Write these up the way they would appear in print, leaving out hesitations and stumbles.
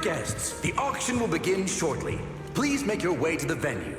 guests, the auction will begin shortly. Please make your way to the venue.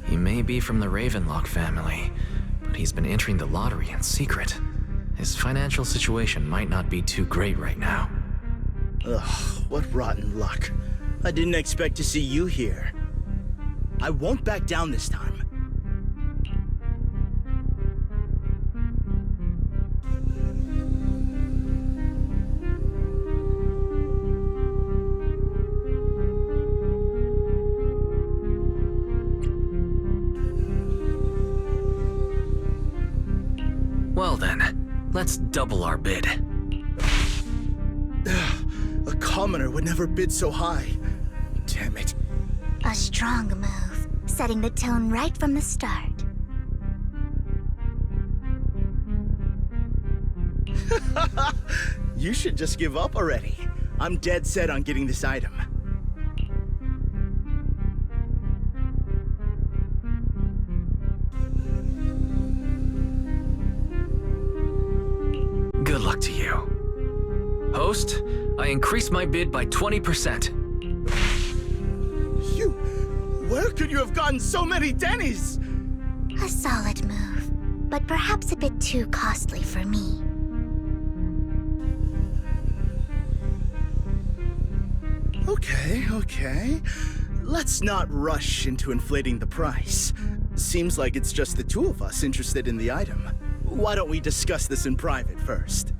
He may be from the Ravenlock family, but he's been entering the lottery in secret. His financial situation might not be too great right now. Ugh, what rotten luck. I didn't expect to see you here. I won't back down this time. Well then, let's double our bid. A commoner would never bid so high. Damn it. A strong move, setting the tone right from the start. You should just give up already. I'm dead set on getting this item. Good luck to you. Host, I increased my bid by 20%. Where could you have gotten so many Denny's? A solid move, but perhaps a bit too costly for me. Okay. Let's not rush into inflating the price. Seems like it's just the two of us interested in the item. Why don't we discuss this in private first?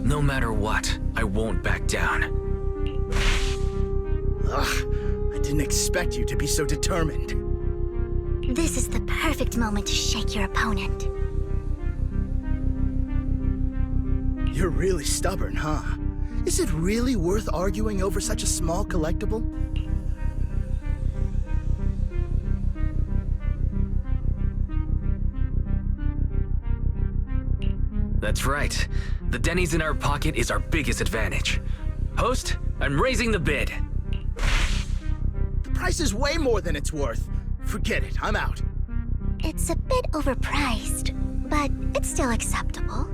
No matter what, I won't back down. Ugh, I didn't expect you to be so determined. This is the perfect moment to shake your opponent. You're really stubborn, huh? Is it really worth arguing over such a small collectible? That's right. The Denny's in our pocket is our biggest advantage. Host, I'm raising the bid. The price is way more than it's worth. Forget it, I'm out. It's a bit overpriced, but it's still acceptable.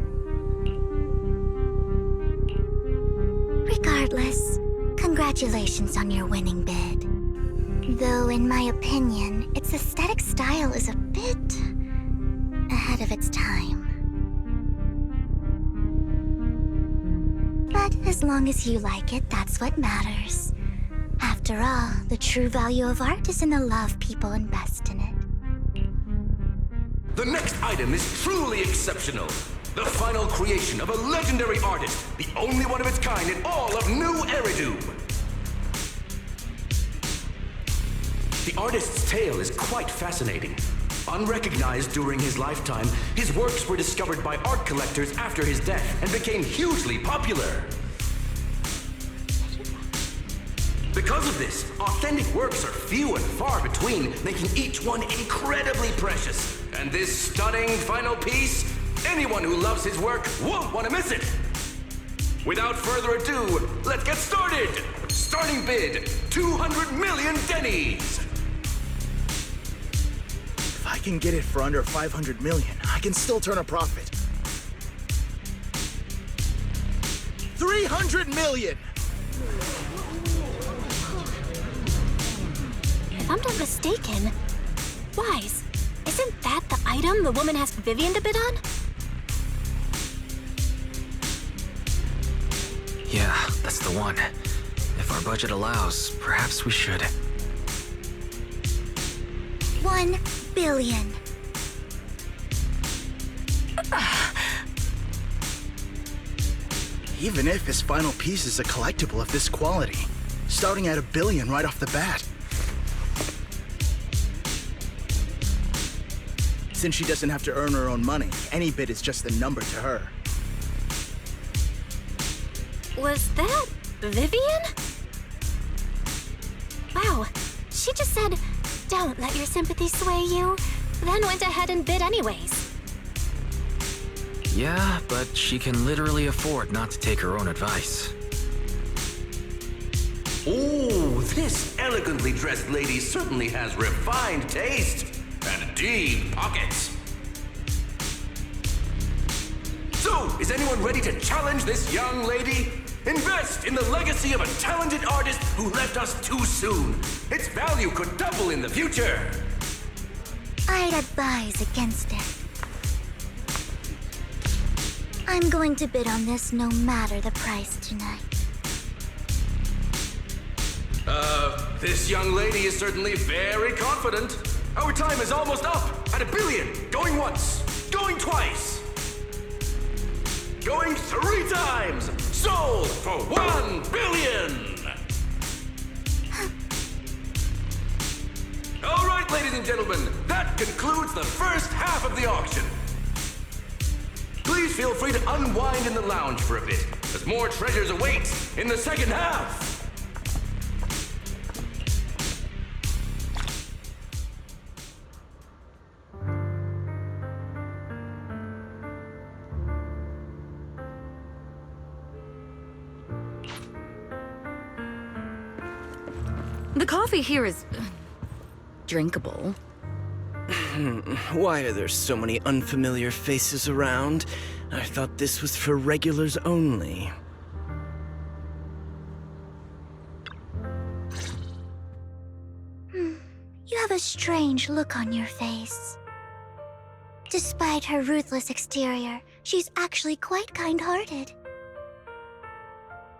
Regardless, congratulations on your winning bid. Though in my opinion, its aesthetic style is a bit ahead ahead of its time. But as long as you like it, that's what matters. After all, the true value of art is in the love people invest in it. The next item is truly exceptional. The final creation of a legendary artist, the only one of its kind in all of New Eridu. The artist's tale is quite fascinating. Unrecognized during his lifetime, his works were discovered by art collectors after his death and became hugely popular. Because of this, authentic works are few and far between, making each one incredibly precious. And this stunning final piece, anyone who loves his work won't want to miss it. Without further ado, let's get started! Starting bid, 200 million dennies! If I can get it for under 500 million, I can still turn a profit. 300 million! If I'm not mistaken, Wise, isn't that the item the woman asked Vivian to bid on? Yeah, that's the one. If our budget allows, perhaps we should. 1 billion. Even if his final piece is a collectible of this quality, starting at $1 billion right off the bat. Since she doesn't have to earn her own money, any bid is just a number to her. Was that Vivian? Wow, she just said, "Don't let your sympathy sway you," then went ahead and bid anyways. Yeah, but she can literally afford not to take her own advice. Ooh, this elegantly dressed lady certainly has refined taste and deep pockets. So, is anyone ready to challenge this young lady? Invest in the legacy of a talented artist who left us too soon. Its value could double in the future. I'd advise against it. I'm going to bid on this no matter the price tonight. This young lady is certainly very confident. Our time is almost up at $1 billion. Going once, going twice. Going 3 times. Sold for $1 billion. All right, ladies and gentlemen, that concludes the first half of the auction. Please feel free to unwind in the lounge for a bit, as more treasures await in the second half. The coffee here is drinkable. Why are there so many unfamiliar faces around? I thought this was for regulars only. You have a strange look on your face. Despite her ruthless exterior, she's actually quite kind-hearted.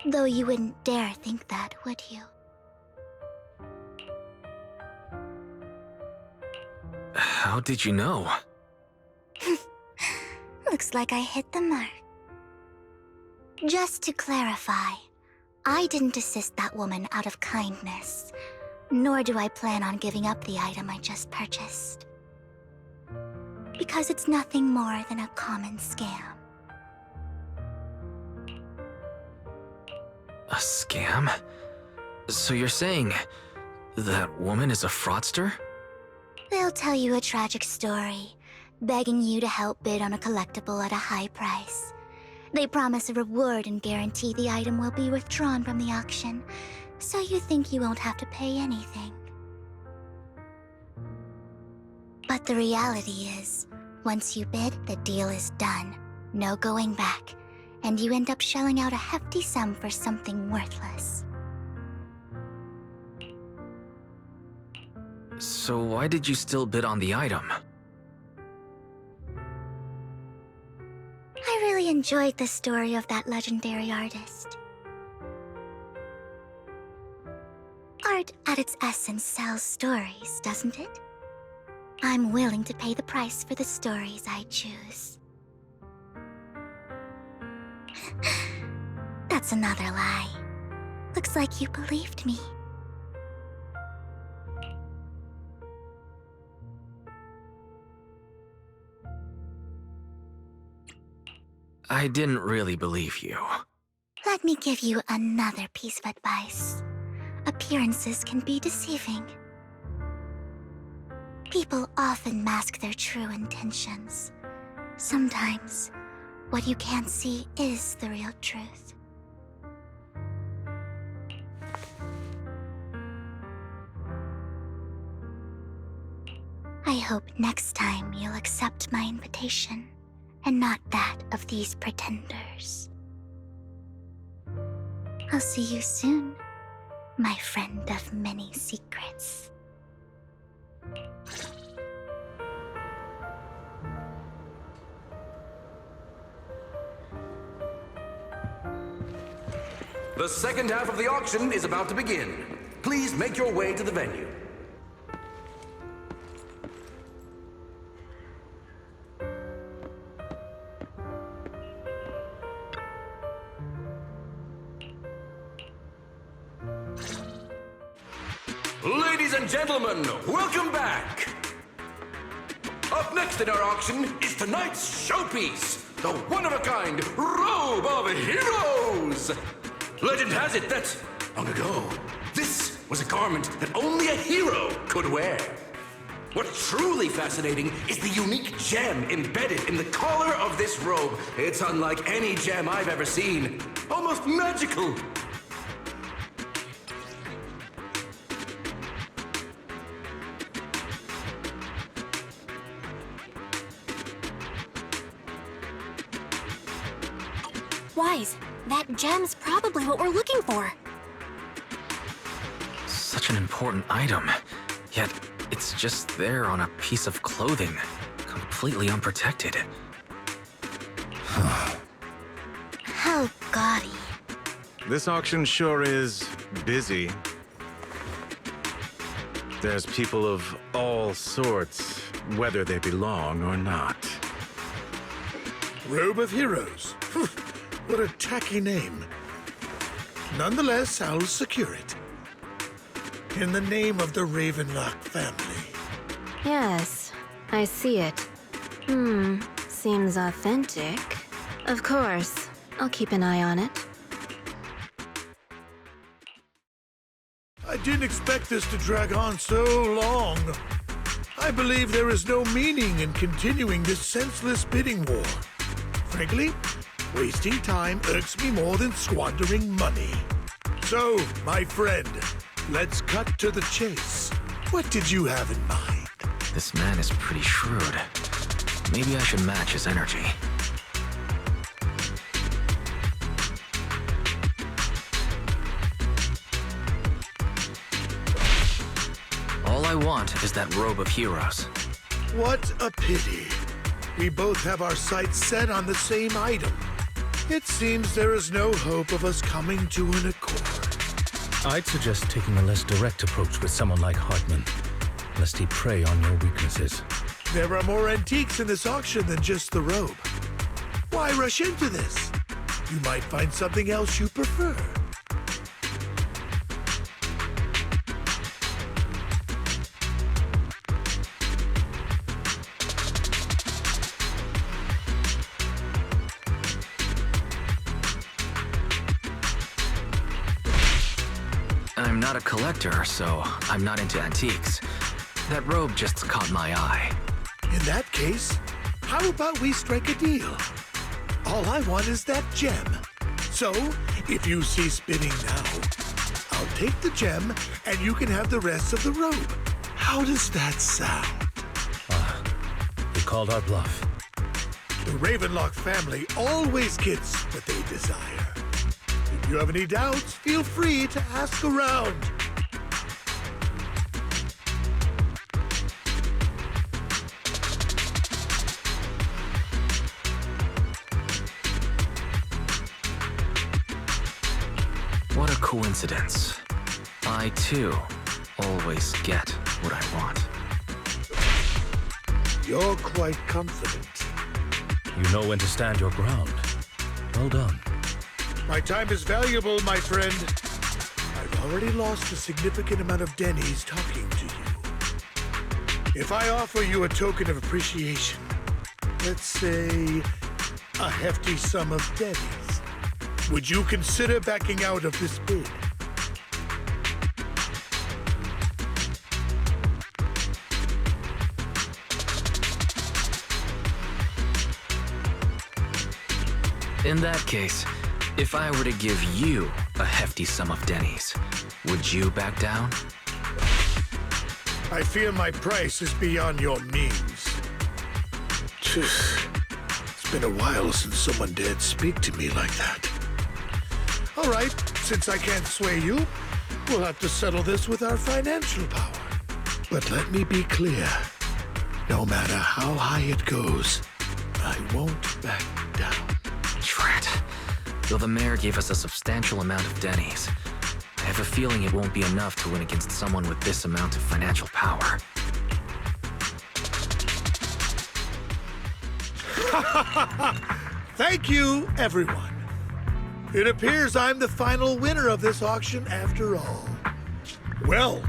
Though you wouldn't dare think that, would you? How did you know? Looks like I hit the mark. Just to clarify, I didn't assist that woman out of kindness, nor do I plan on giving up the item I just purchased. Because it's nothing more than a common scam. A scam? So you're saying that woman is a fraudster? They'll tell you a tragic story, begging you to help bid on a collectible at a high price. They promise a reward and guarantee the item will be withdrawn from the auction, so you think you won't have to pay anything. But the reality is, once you bid, the deal is done. No going back, and you end up shelling out a hefty sum for something worthless. So why did you still bid on the item? enjoyed the story of that legendary artist. Art at its essence sells stories, doesn't it? I'm willing to pay the price for the stories I choose. That's another lie. Looks like you believed me. I didn't really believe you. Let me give you another piece of advice. Appearances can be deceiving. People often mask their true intentions. Sometimes, what you can't see is the real truth. I hope next time you'll accept my invitation, and not that of these pretenders. I'll see you soon, my friend of many secrets. The second half of the auction is about to begin. Please make your way to the venue. Ladies and gentlemen, welcome back! Up next in our auction is tonight's showpiece, the one-of-a-kind Robe of Heroes! Legend has it that, long ago, this was a garment that only a hero could wear. What's truly fascinating is the unique gem embedded in the collar of this robe. It's unlike any gem I've ever seen. Almost magical. Wise, that gem's probably what we're looking for. Such an important item, yet it's just there on a piece of clothing, completely unprotected. How gaudy. This auction sure is busy. There's people of all sorts, whether they belong or not. Robe of Heroes. What a tacky name. Nonetheless, I'll secure it. In the name of the Ravenlock family. Yes, I see it. Seems authentic. Of course, I'll keep an eye on it. I didn't expect this to drag on so long. I believe there is no meaning in continuing this senseless bidding war. Frankly, wasting time irks me more than squandering money. So, my friend, let's cut to the chase. What did you have in mind? This man is pretty shrewd. Maybe I should match his energy. All I want is that Robe of Heroes. What a pity. We both have our sights set on the same item. It seems there is no hope of us coming to an accord. I'd suggest taking a less direct approach with someone like Hartman, lest he prey on your weaknesses. There are more antiques in this auction than just the robe. Why rush into this? You might find something else you prefer. I'm not a collector, so I'm not into antiques. That robe just caught my eye. In that case, how about we strike a deal? All I want is that gem. So, if you cease bidding now, I'll take the gem and you can have the rest of the robe. How does that sound? You called our bluff. The Ravenlock family always gets what they desire. If you have any doubts, feel free to ask around. coincidence. I, too, always get what I want. You're quite confident. You know when to stand your ground. Well done. My time is valuable, my friend. I've already lost a significant amount of Denny's talking to you. If I offer you a token of appreciation, let's say a hefty sum of Denny's, would you consider backing out of this bid? In that case, if I were to give you a hefty sum of Denny's, would you back down? I fear my price is beyond your means. It's been a while since someone dared speak to me like that. All right, since I can't sway you, we'll have to settle this with our financial power. But let me be clear. No matter how high it goes, I won't back down. Drat. Though the mayor gave us a substantial amount of Denny's, I have a feeling it won't be enough to win against someone with this amount of financial power. Thank you, everyone. It appears I'm the final winner of this auction after all. Well,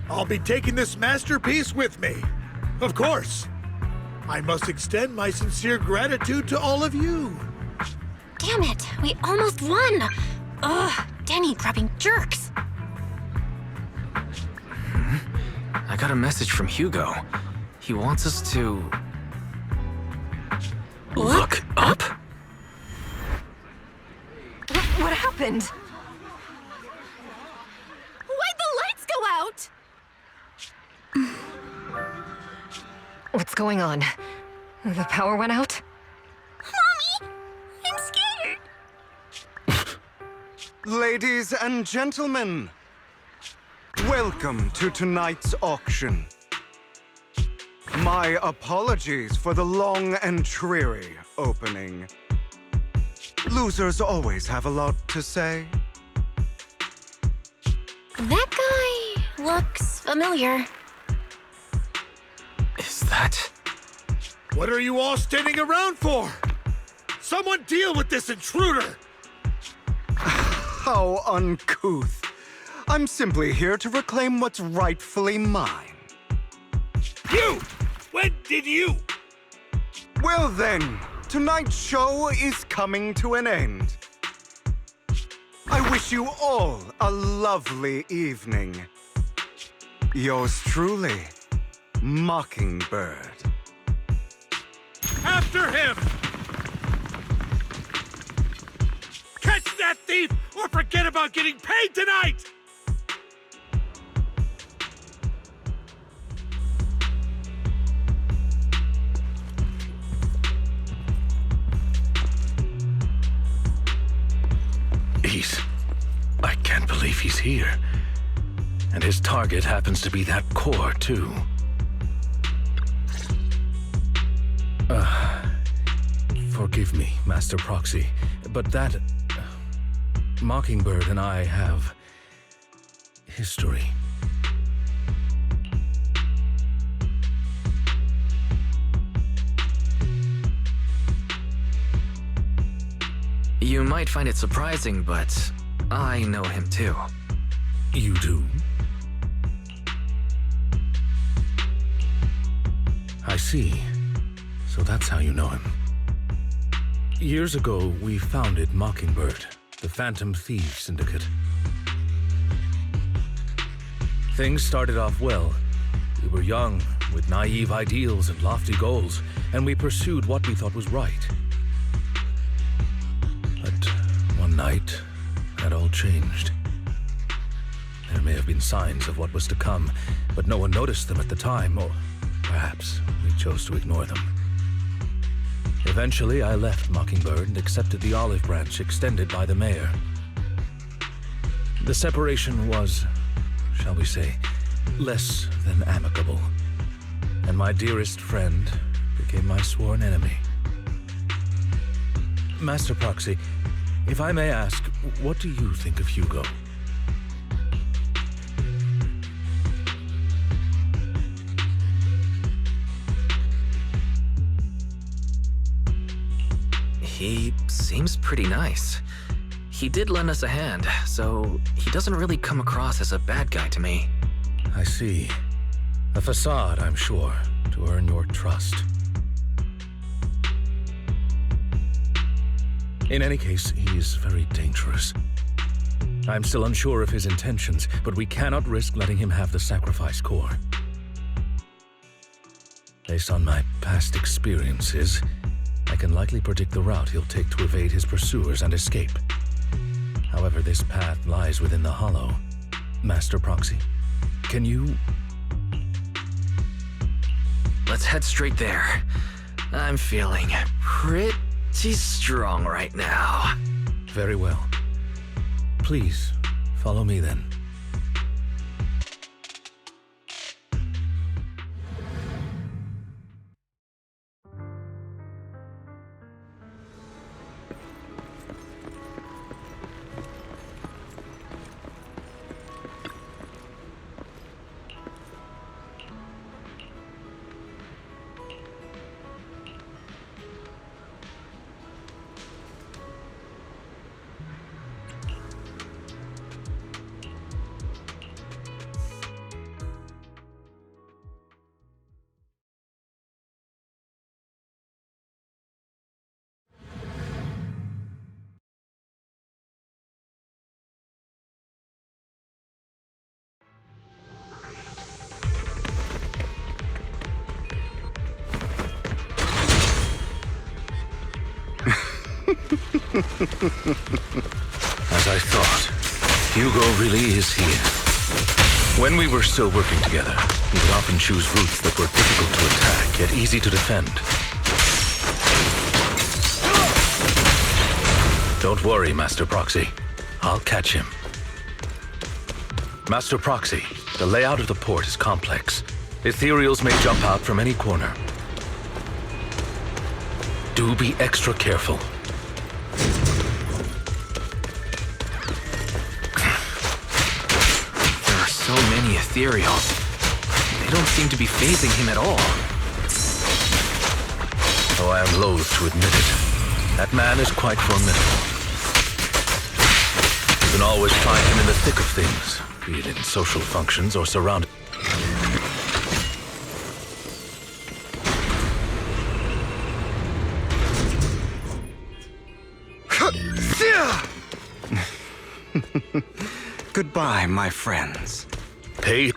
I'll be taking this masterpiece with me. Of course. I must extend my sincere gratitude to all of you. Damn it, we almost won! Ugh, Denny-grabbing jerks! I got a message from Hugo. He wants us to... look up? What happened? Why'd the lights go out? What's going on? The power went out? Mommy! I'm scared! Ladies and gentlemen, welcome to tonight's auction. My apologies for the long and dreary opening. Losers always have a lot to say. That guy looks familiar. Is that... What are you all standing around for? Someone deal with this intruder! How uncouth. I'm simply here to reclaim what's rightfully mine. You! When did you? Well then, tonight's show is coming to an end. I wish you all a lovely evening. Yours truly, Mockingbird. After him! Catch that thief or forget about getting paid tonight! I can't believe he's here. And his target happens to be that core, too. Forgive me, Master Proxy, but that... Mockingbird and I have... history. You might find it surprising, but I know him too. You do? I see. So that's how you know him. Years ago, we founded Mockingbird, the Phantom Thieves Syndicate. Things started off well. We were young, with naive ideals and lofty goals, and we pursued what we thought was right. But one night, that all changed. There may have been signs of what was to come, but no one noticed them at the time, or perhaps we chose to ignore them. Eventually, I left Mockingbird and accepted the olive branch extended by the mayor. The separation was, shall we say, less than amicable, and my dearest friend became my sworn enemy. Master Proxy, if I may ask, what do you think of Hugo? He seems pretty nice. He did lend us a hand, so he doesn't really come across as a bad guy to me. I see. A facade, I'm sure, to earn your trust. In any case, he is very dangerous. I'm still unsure of his intentions, but we cannot risk letting him have the sacrifice core. Based on my past experiences, I can likely predict the route he'll take to evade his pursuers and escape. However, this path lies within the Hollow. Master Proxy, can you... Let's head straight there. I'm feeling pretty strong right now. Very well. Please, follow me then. As I thought, Hugo really is here. When we were still working together, he would often choose routes that were difficult to attack, yet easy to defend. Don't worry, Master Proxy. I'll catch him. Master Proxy, the layout of the port is complex. Ethereals may jump out from any corner. Do be extra careful. There are so many Ethereals. They don't seem to be phasing him at all. Though I am loath to admit it, that man is quite formidable. You can always find him in the thick of things, be it in social functions or surroundings. Goodbye, my friends. Pay.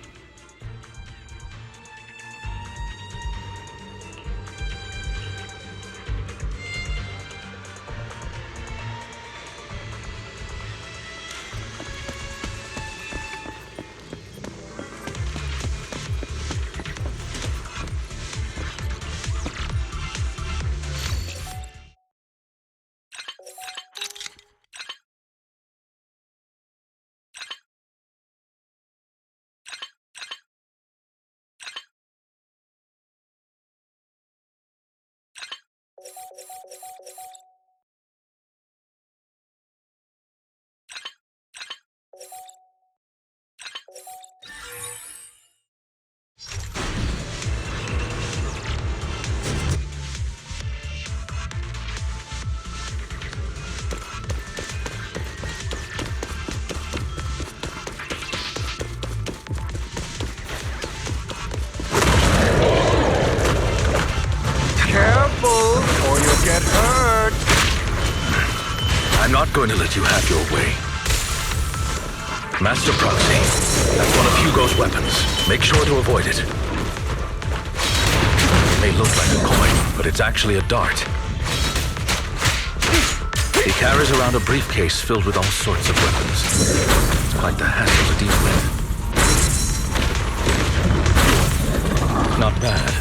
Get hurt! I'm not going to let you have your way. Master Proxy, that's one of Hugo's weapons. Make sure to avoid it. It may look like a coin, but it's actually a dart. He carries around a briefcase filled with all sorts of weapons. It's quite the hassle to deal with. Not bad.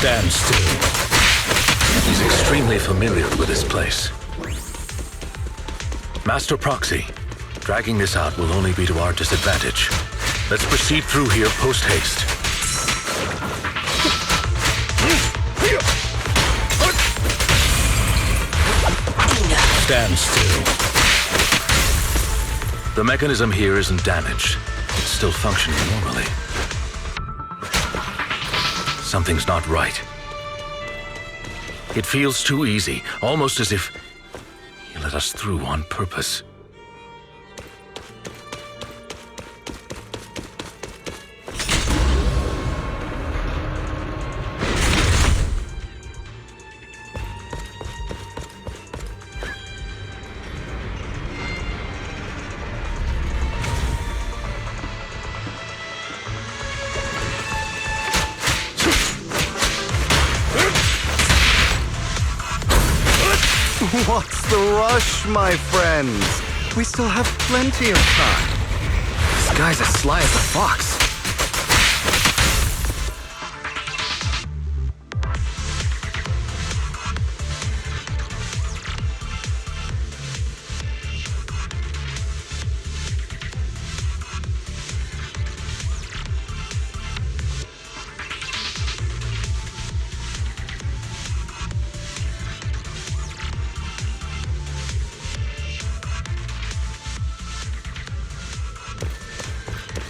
Stand still. He's extremely familiar with this place. Master Proxy, dragging this out will only be to our disadvantage. Let's proceed through here post-haste. Stand still. The mechanism here isn't damaged. It's still functioning normally. Something's not right. It feels too easy, almost as if he let us through on purpose. What's the rush, my friends? We still have plenty of time. This guy's as sly as a fox.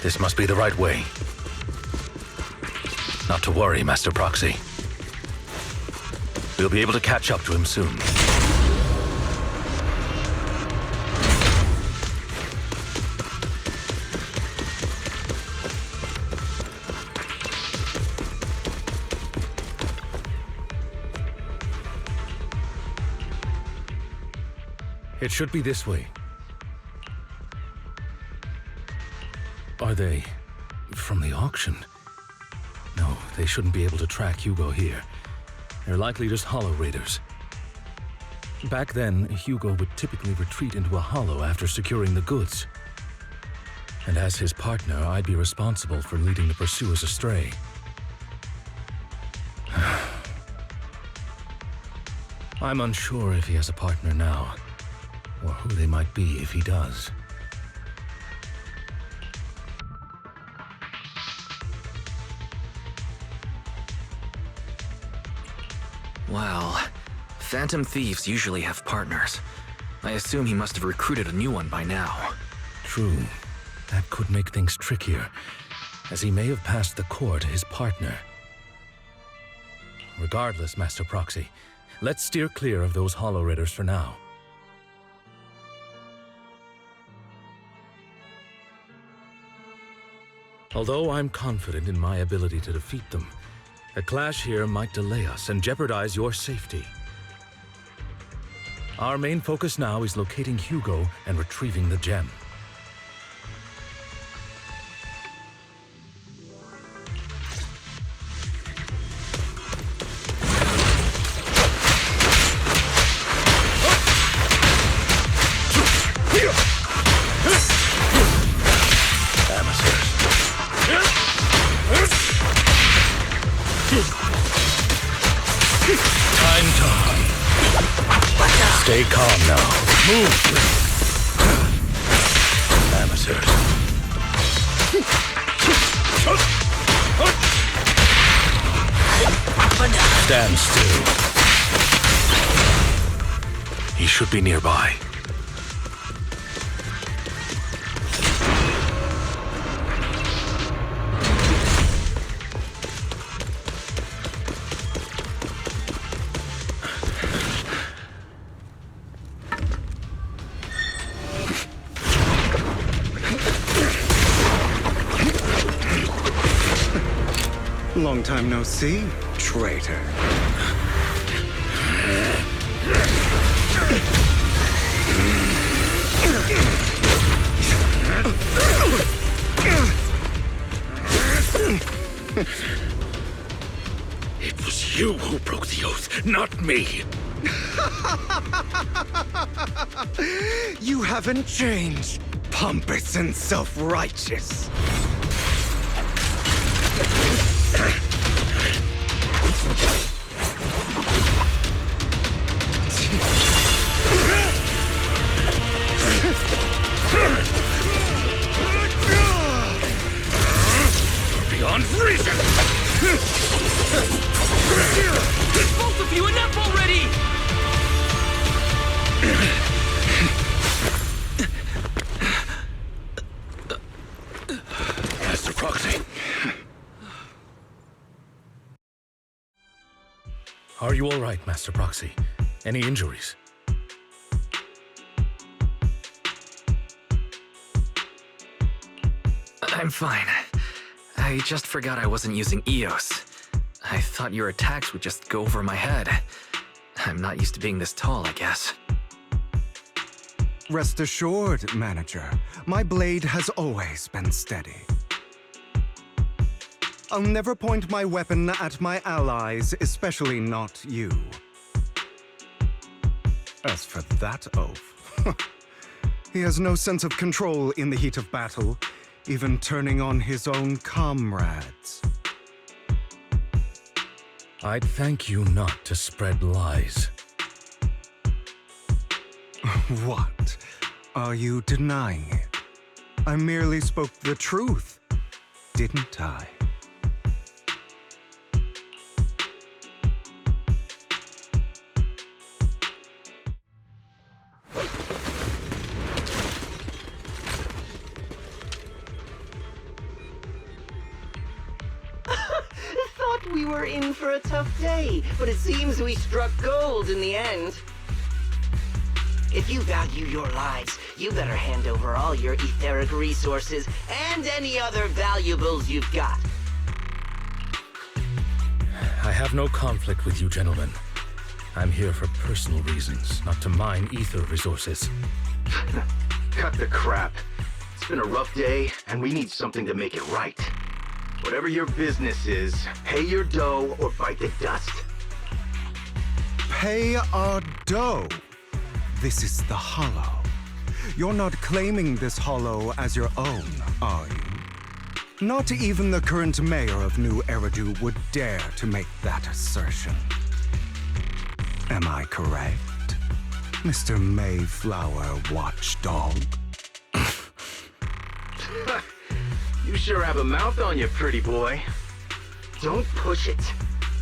This must be the right way. Not to worry, Master Proxy. We'll be able to catch up to him soon. It should be this way. Are they from the auction? No, they shouldn't be able to track Hugo here. They're likely just hollow raiders. Back then, Hugo would typically retreat into a hollow after securing the goods. And as his partner, I'd be responsible for leading the pursuers astray. I'm unsure if he has a partner now, or who they might be if he does. Well, phantom thieves usually have partners. I assume he must have recruited a new one by now. True. That could make things trickier, as he may have passed the core to his partner. Regardless, Master Proxy, let's steer clear of those hollow raiders for now. Although I'm confident in my ability to defeat them, a clash here might delay us and jeopardize your safety. Our main focus now is locating Hugo and retrieving the gem. Stay calm now. Move! Amateurs. Stand still. He should be nearby. Long time no see, traitor. It was you who broke the oath, not me. You haven't changed, pompous and self-righteous. Beyond reason! Both of you, enough already! Are you all right, Master Proxy? Any injuries? I'm fine. I just forgot I wasn't using EOS. I thought your attacks would just go over my head. I'm not used to being this tall, I guess. Rest assured, Manager, my blade has always been steady. I'll never point my weapon at my allies, especially not you. As for that oaf, he has no sense of control in the heat of battle, even turning on his own comrades. I'd thank you not to spread lies. What? Are you denying it? I merely spoke the truth, didn't I? Thought we were in for a tough day, but it seems we struck gold in the end. If you value your lives, you better hand over all your etheric resources and any other valuables you've got. I have no conflict with you, gentlemen. I'm here for personal reasons, not to mine ether resources. Cut the crap. It's been a rough day, and we need something to make it right. Whatever your business is, pay your dough or bite the dust. Pay our dough? This is the Hollow. You're not claiming this Hollow as your own, are you? Not even the current mayor of New Eridu would dare to make that assertion. Am I correct, Mr. Mayflower Watchdog? You sure have a mouth on you, pretty boy. Don't push it.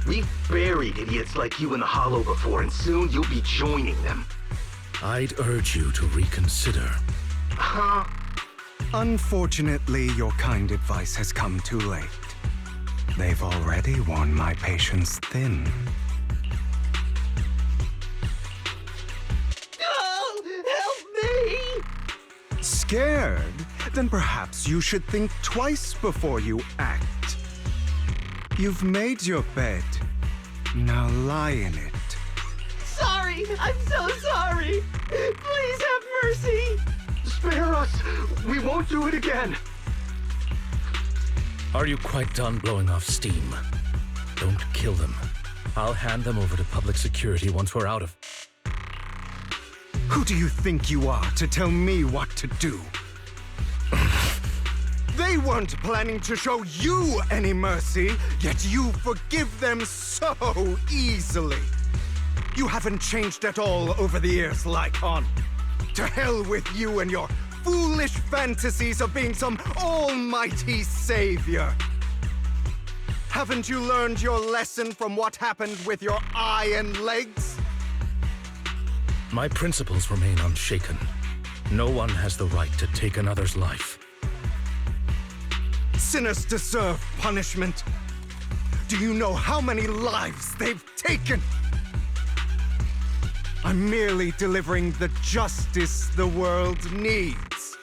We've buried idiots like you in the Hollow before, and soon you'll be joining them. I'd urge you to reconsider. Huh? Unfortunately, your kind advice has come too late. They've already worn my patience thin. Oh, help me! Scared? Then perhaps you should think twice before you act. You've made your bed. Now lie in it. Sorry! I'm so sorry! Please have mercy! Spare us! We won't do it again! Are you quite done blowing off steam? Don't kill them. I'll hand them over to public security once we're out of... Who do you think you are to tell me what to do? They weren't planning to show you any mercy, yet you forgive them so easily. You haven't changed at all over the years, Lycon. To hell with you and your foolish fantasies of being some almighty savior. Haven't you learned your lesson from what happened with your eye and legs? My principles remain unshaken. No one has the right to take another's life. Sinners deserve punishment. Do you know how many lives they've taken? I'm merely delivering the justice the world needs.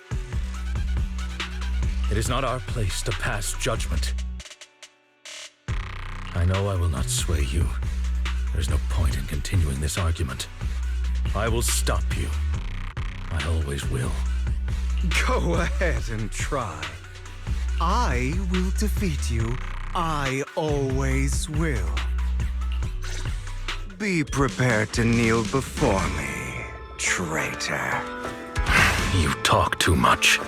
It is not our place to pass judgment. I know I will not sway you. There's no point in continuing this argument. I will stop you. I always will. Go ahead and try. I will defeat you. I always will. Be prepared to kneel before me, traitor. You talk too much.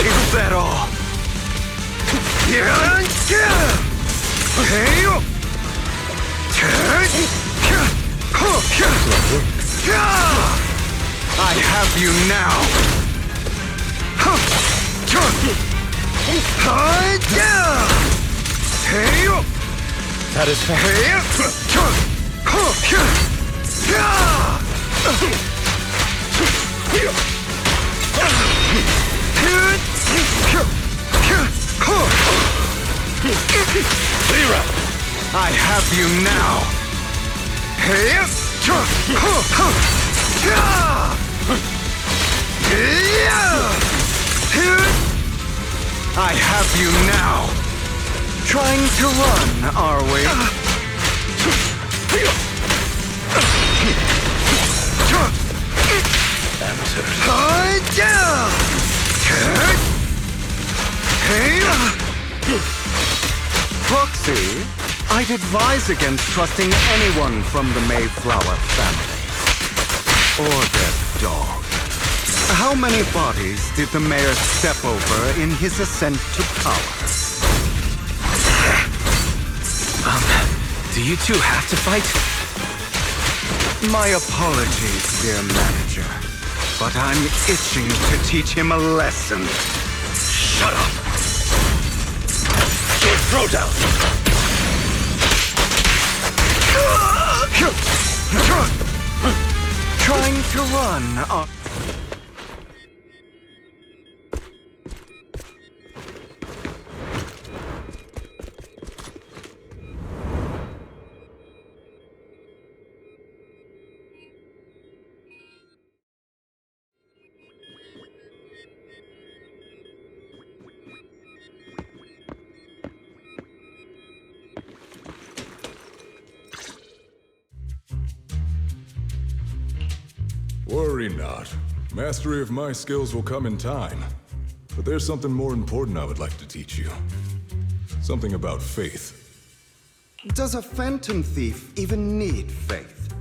Is that all? I have you now. I have you now. I have you now. Trying to run, are we? Proxy, I'd advise against trusting anyone from the Mayflower family. Or their dog. How many bodies did the mayor step over in his ascent to power? Do you two have to fight? My apologies, dear manager. But I'm itching to teach him a lesson. Shut up! Sword throw down! Trying to run. Worry not. Mastery of my skills will come in time. But there's something more important I would like to teach you. Something about faith. Does a phantom thief even need faith?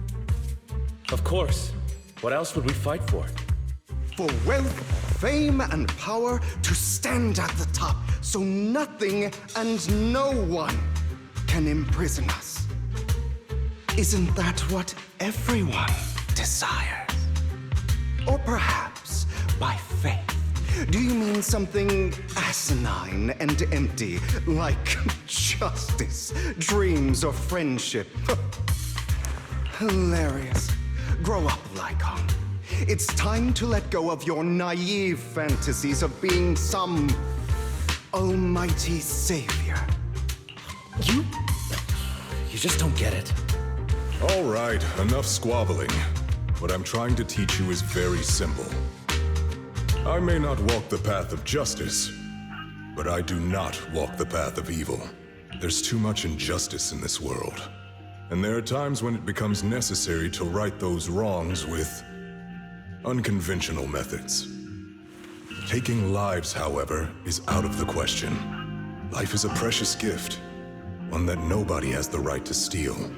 Of course. What else would we fight for? For wealth, fame, and power to stand at the top, so nothing and no one can imprison us. Isn't that what everyone desires? Or perhaps by faith, do you mean something asinine and empty, like justice, dreams, or friendship? Hilarious. Grow up, Lycon. It's time to let go of your naive fantasies of being some almighty savior. You just don't get it. All right, enough squabbling. What I'm trying to teach you is very simple. I may not walk the path of justice, but I do not walk the path of evil. There's too much injustice in this world, and there are times when it becomes necessary to right those wrongs with unconventional methods. Taking lives, however, is out of the question. Life is a precious gift, one that nobody has the right to steal.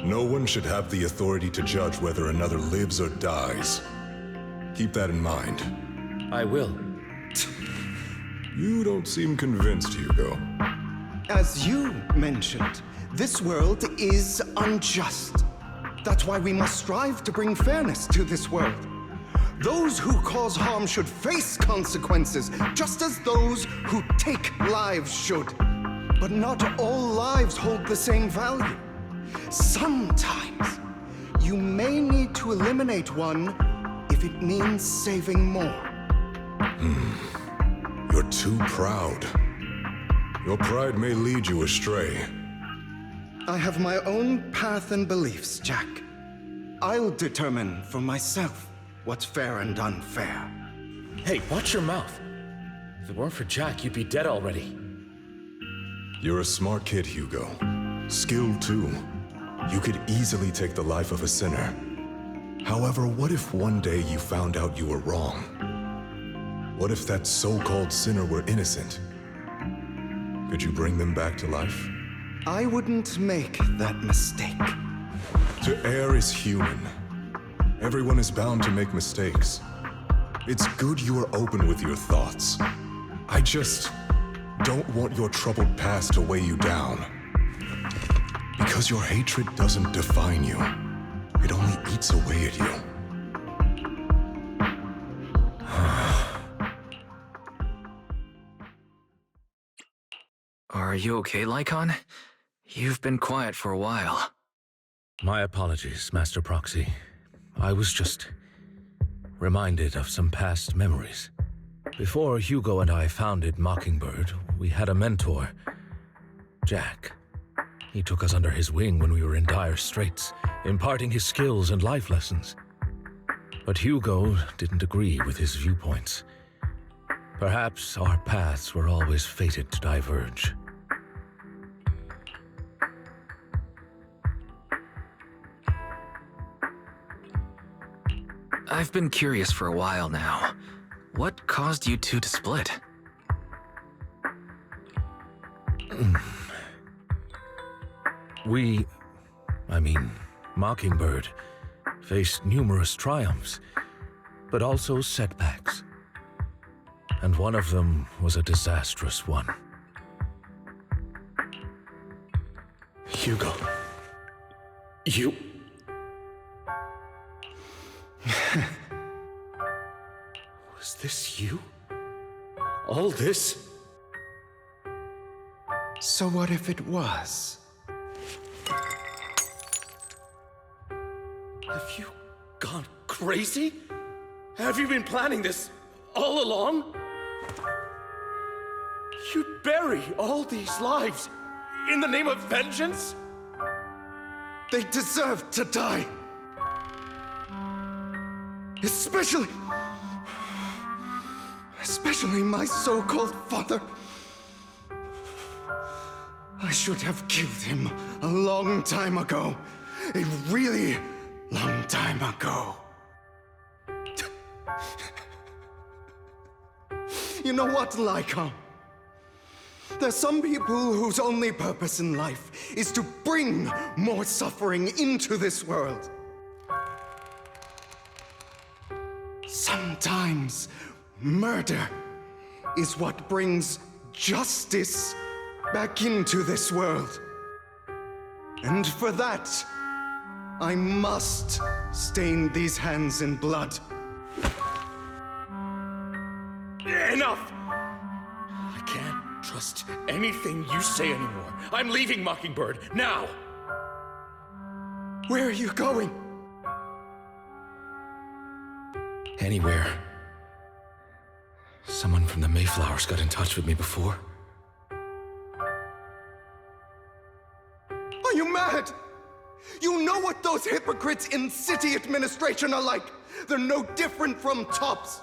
No one should have the authority to judge whether another lives or dies. Keep that in mind. I will. You don't seem convinced, Hugo. As you mentioned, this world is unjust. That's why we must strive to bring fairness to this world. Those who cause harm should face consequences, just as those who take lives should. But not all lives hold the same value. Sometimes, you may need to eliminate one if it means saving more. You're too proud. Your pride may lead you astray. I have my own path and beliefs, Jack. I'll determine for myself what's fair and unfair. Hey, watch your mouth. If it weren't for Jack, you'd be dead already. You're a smart kid, Hugo. Skilled too. You could easily take the life of a sinner. However, what if one day you found out you were wrong? What if that so-called sinner were innocent? Could you bring them back to life? I wouldn't make that mistake. To err is human. Everyone is bound to make mistakes. It's good you are open with your thoughts. I just don't want your troubled past to weigh you down. Because your hatred doesn't define you. It only eats away at you. Are you okay, Lycon? You've been quiet for a while. My apologies, Master Proxy. I was just reminded of some past memories. Before Hugo and I founded Mockingbird, we had a mentor, Jack. He took us under his wing when we were in dire straits, imparting his skills and life lessons. But Hugo didn't agree with his viewpoints. Perhaps our paths were always fated to diverge. I've been curious for a while now. What caused you two to split? Mockingbird faced numerous triumphs, but also setbacks. And one of them was a disastrous one. Hugo. You... Was this you? All this? So what if it was? Have you gone crazy? Have you been planning this all along? You'd bury all these lives in the name of vengeance? They deserve to die. Especially my so-called father. I should have killed him a long time ago. A really long time ago. You know what, Lycon? There's some people whose only purpose in life is to bring more suffering into this world. Sometimes murder is what brings justice back into this world. And for that, I must stain these hands in blood. Enough! I can't trust anything you say anymore. I'm leaving Mockingbird, now! Where are you going? Anywhere. Someone from the Mayflowers got in touch with me before. Are you mad? You know what those hypocrites in city administration are like. They're no different from tops.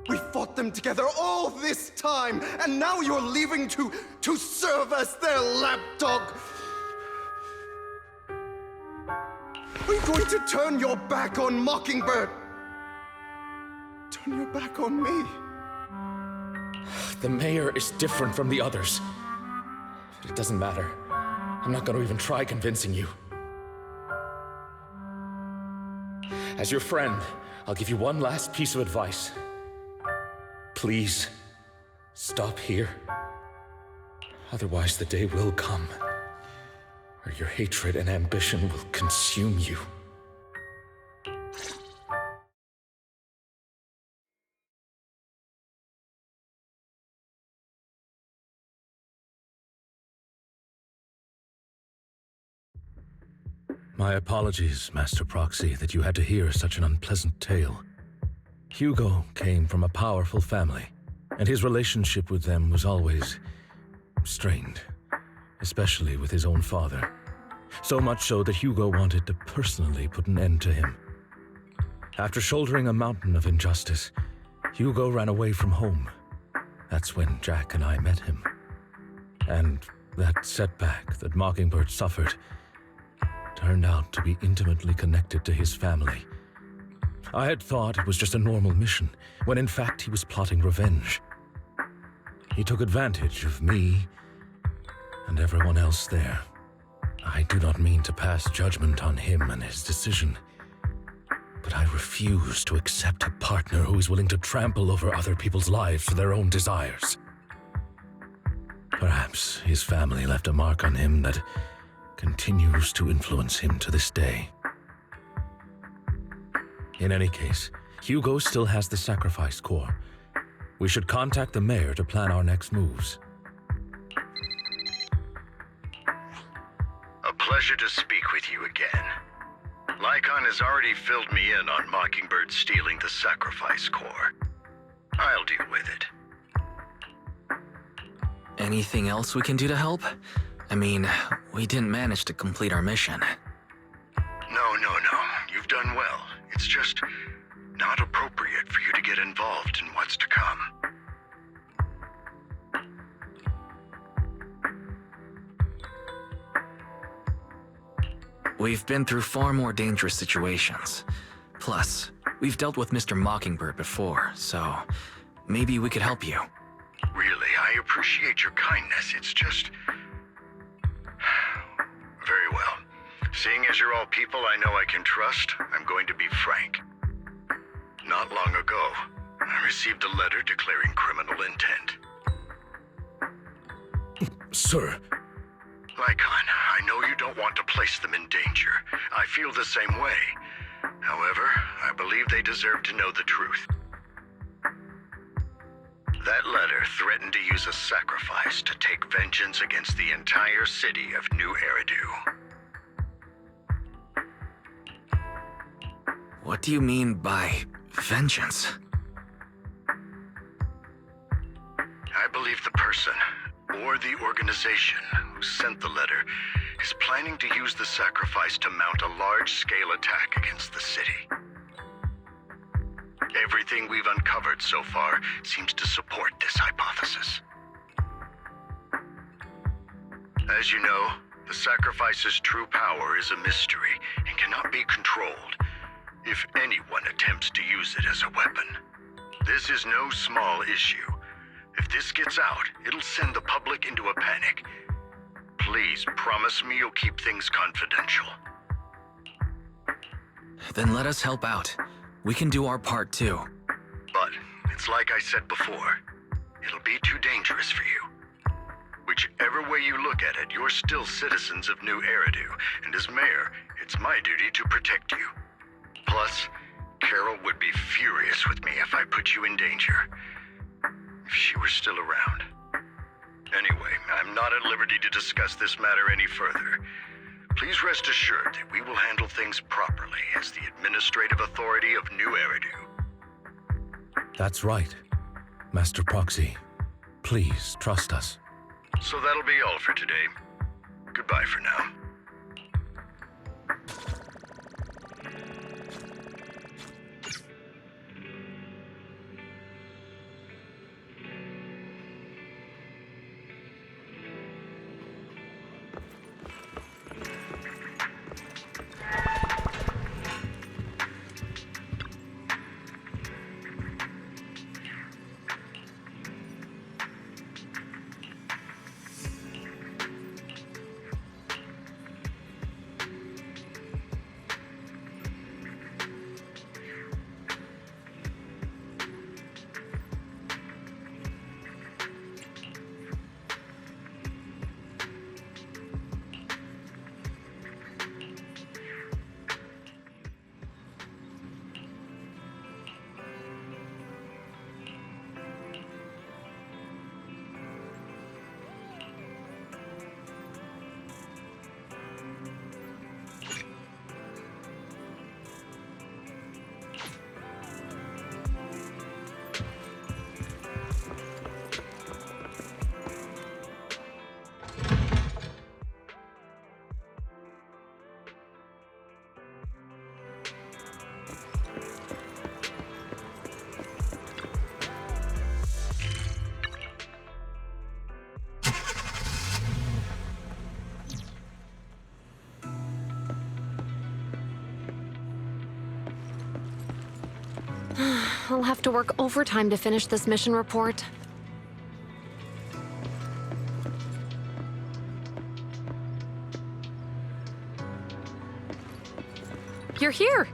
We fought them together all this time, and now you're leaving to serve as their lapdog. Are you going to turn your back on Mockingbird? Turn your back on me? The mayor is different from the others. But it doesn't matter. I'm not going to even try convincing you. As your friend, I'll give you one last piece of advice. Please, stop here. Otherwise, the day will come where your hatred and ambition will consume you. My apologies, Master Proxy, that you had to hear such an unpleasant tale. Hugo came from a powerful family, and his relationship with them was always strained, especially with his own father. So much so that Hugo wanted to personally put an end to him. After shouldering a mountain of injustice, Hugo ran away from home. That's when Jack and I met him. And that setback that Mockingbird suffered turned out to be intimately connected to his family. I had thought it was just a normal mission, when in fact he was plotting revenge. He took advantage of me and everyone else there. I do not mean to pass judgment on him and his decision, but I refuse to accept a partner who is willing to trample over other people's lives for their own desires. Perhaps his family left a mark on him that continues to influence him to this day. In any case, Hugo still has the sacrifice core. We should contact the mayor to plan our next moves. pleasure to speak with you again. Lycon has already filled me in on Mockingbird stealing the sacrifice core. I'll deal with it. Anything else we can do to help? I mean, we didn't manage to complete our mission. No. You've done well. It's just not appropriate for you to get involved in what's to come. We've been through far more dangerous situations. Plus, we've dealt with Mr. Mockingbird before, so maybe we could help you. Really, I appreciate your kindness. It's just... Very well. Seeing as you're all people I know I can trust, I'm going to be frank. Not long ago, I received a letter declaring criminal intent. Sir. Lycon, I know you don't want to place them in danger. I feel the same way. However, I believe they deserve to know the truth. That letter threatened to use a sacrifice to take vengeance against the entire city of New Eridu. What do you mean by vengeance? I believe the person, or the organization, who sent the letter is planning to use the sacrifice to mount a large-scale attack against the city. Everything we've uncovered so far seems to support this hypothesis. As you know, the sacrifice's true power is a mystery and cannot be controlled if anyone attempts to use it as a weapon. This is no small issue. If this gets out, it'll send the public into a panic. Please promise me you'll keep things confidential. Then let us help out. We can do our part too. But it's like I said before, it'll be too dangerous for you. Whichever way you look at it, you're still citizens of New Eridu, and as mayor, it's my duty to protect you. Plus, Carol would be furious with me if I put you in danger. If she were still around. Anyway, I'm not at liberty to discuss this matter any further. Please rest assured that we will handle things properly as the administrative authority of New Eridu. That's right. Master Proxy, please trust us. So that'll be all for today. Goodbye for now. I'll have to work overtime to finish this mission report. You're here!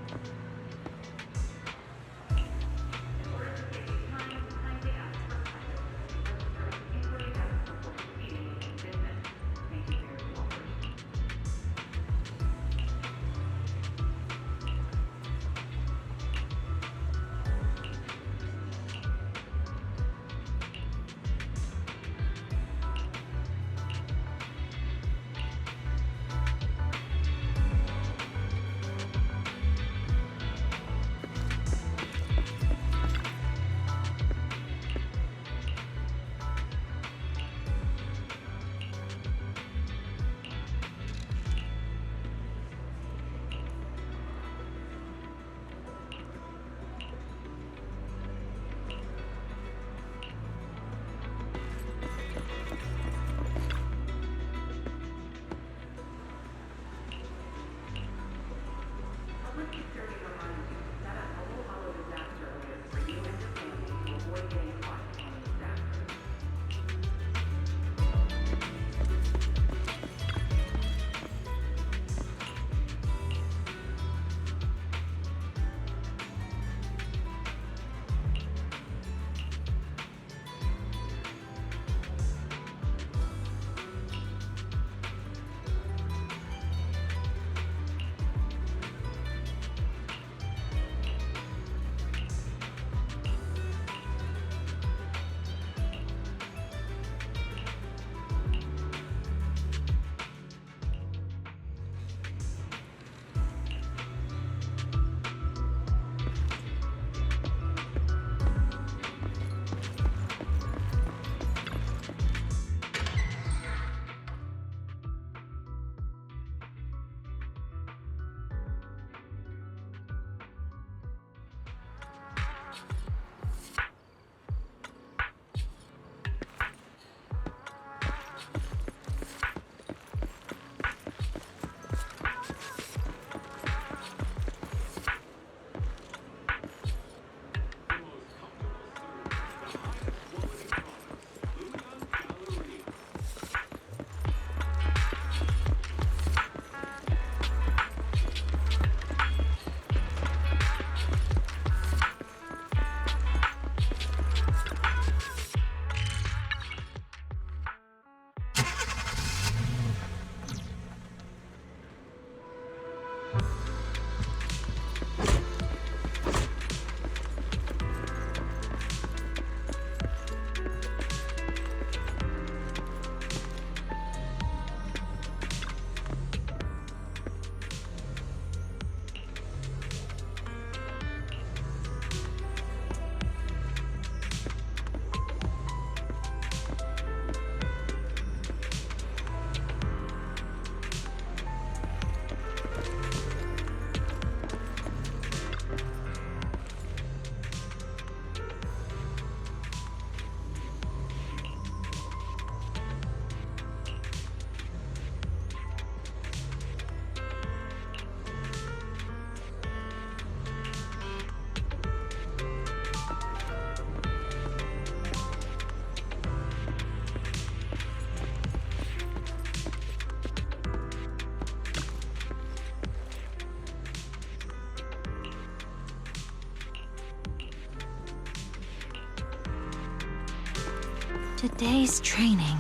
Today's training.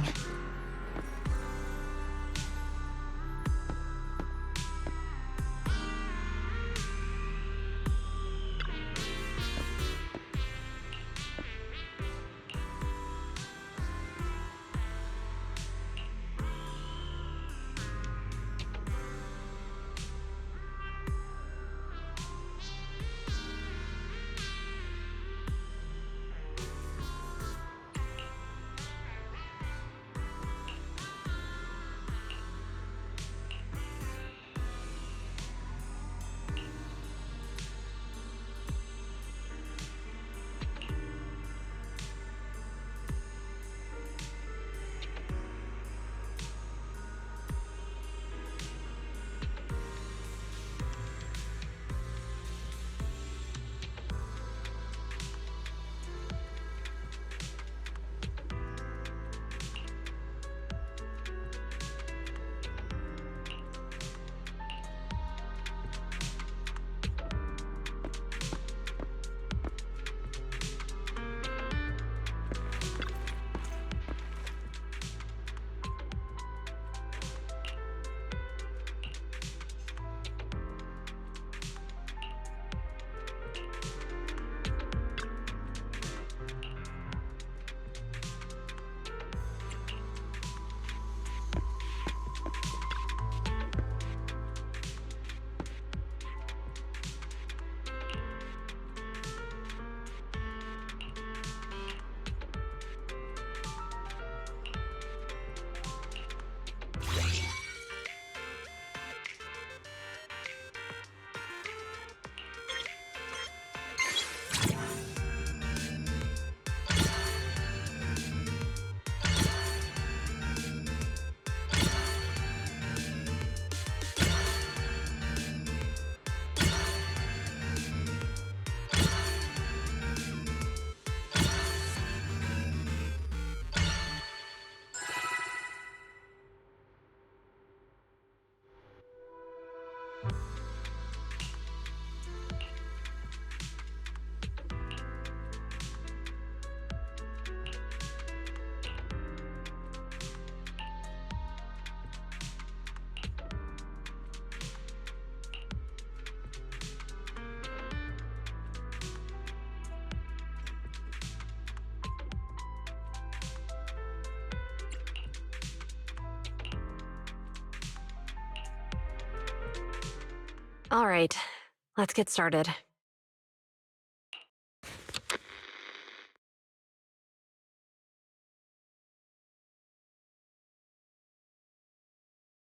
All right, let's get started.